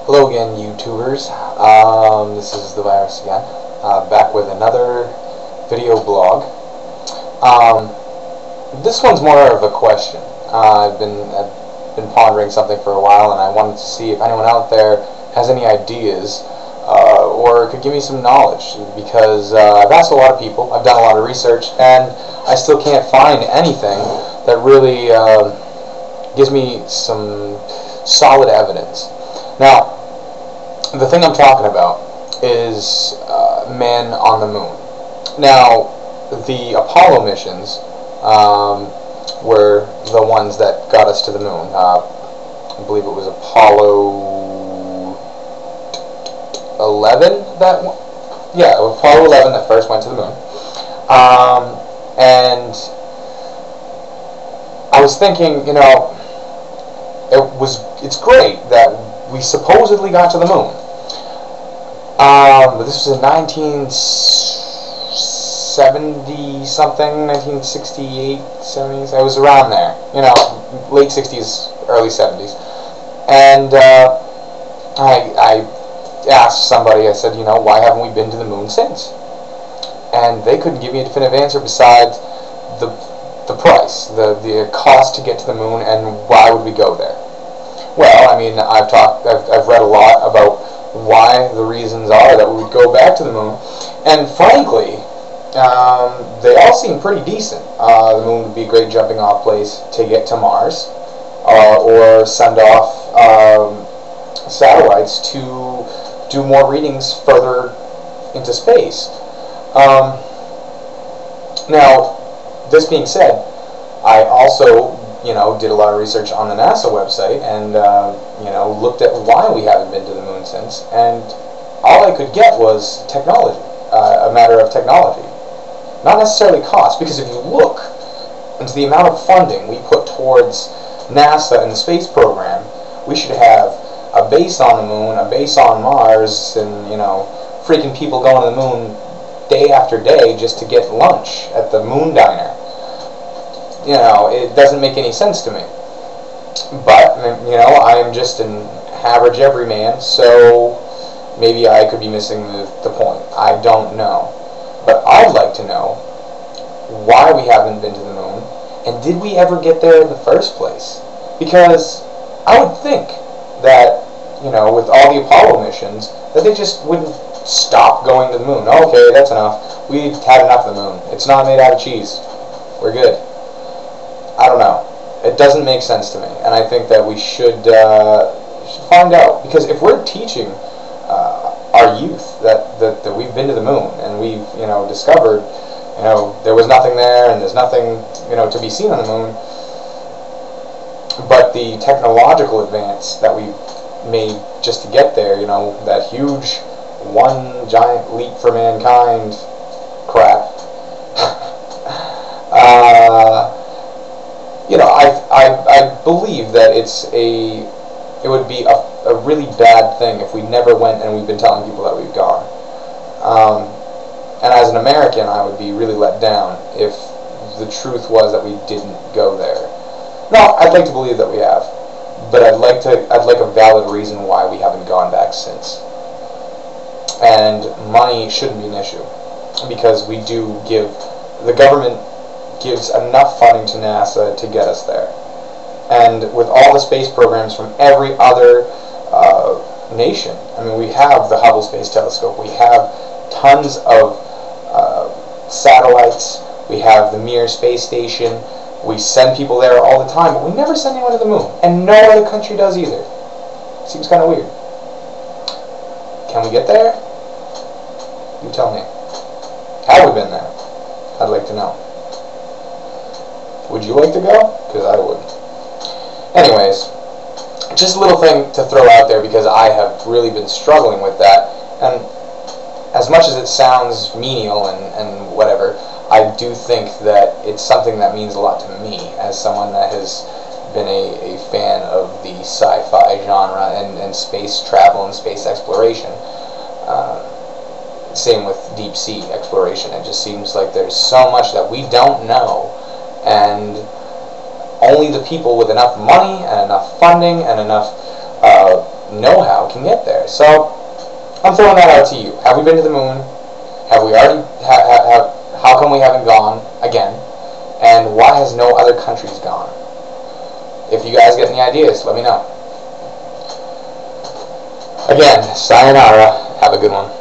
Hello again, YouTubers. This is the virus again, back with another video blog. This one's more of a question. I've been pondering something for a while, and I wanted to see if anyone out there has any ideas or could give me some knowledge, because I've asked a lot of people, I've done a lot of research, and I still can't find anything that really gives me some solid evidence. Now, the thing I'm talking about is men on the moon. Now, the Apollo missions were the ones that got us to the moon. I believe it was Apollo 11 that one. Yeah, Apollo 11 that first went to the moon. And I was thinking, you know, it's great that we supposedly got to the moon. But this was in 1970 something, 1968, 70s. I was around there, you know, late 60s, early 70s. And I asked somebody, I said, you know, why haven't we been to the moon since? And they couldn't give me a definitive answer besides the price, the cost to get to the moon, and why would we go there? Well, I mean, I've read a lot about why the reasons are that we would go back to the moon, and frankly, they all seem pretty decent. The moon would be a great jumping off place to get to Mars, or send off satellites to do more readings further into space. Now, this being said, I also, you know, did a lot of research on the NASA website and, you know, looked at why we haven't been to the moon since, and all I could get was technology, a matter of technology. Not necessarily cost, because if you look into the amount of funding we put towards NASA and the space program, we should have a base on the moon, a base on Mars, and, you know, freaking people going to the moon day after day just to get lunch at the moon diner. You know, it doesn't make any sense to me. But, you know, I am just an average everyman, so maybe I could be missing the point. I don't know. But I'd like to know why we haven't been to the moon, and did we ever get there in the first place? Because I would think that, you know, with all the Apollo missions, that they just wouldn't stop going to the moon. Okay, that's enough. We've had enough of the moon. It's not made out of cheese. We're good. I don't know. It doesn't make sense to me, and I think that we should find out. Because if we're teaching our youth that we've been to the moon and we've, you know, discovered, you know, there was nothing there and there's nothing, you know, to be seen on the moon, but the technological advance that we made just to get there, you know, that huge one giant leap for mankind crap. You know, I believe that it would be a really bad thing if we never went and we've been telling people that we've gone. And as an American, I would be really let down if the truth was that we didn't go there. No, I'd like to believe that we have, but I'd like a valid reason why we haven't gone back since. And money shouldn't be an issue, because we do the government gives enough funding to NASA to get us there. And with all the space programs from every other nation, I mean, we have the Hubble Space Telescope, we have tons of satellites, we have the Mir Space Station, we send people there all the time, but we never send anyone to the moon, and no other country does either. Seems kind of weird. Can we get there? You tell me. Have we been there? I'd like to know. Would you like to go? Because I would. Anyways, just a little thing to throw out there, because I have really been struggling with that, and as much as it sounds menial and whatever, I do think that it's something that means a lot to me, as someone that has been a fan of the sci-fi genre and space travel and space exploration. Same with deep sea exploration. It just seems like there's so much that we don't know, and only the people with enough money and enough funding and enough know-how can get there. So I'm throwing that out to you. Have we been to the moon? Have we already? How come we haven't gone again? And why has no other countries gone? If you guys get any ideas, let me know. Again, sayonara. Have a good one.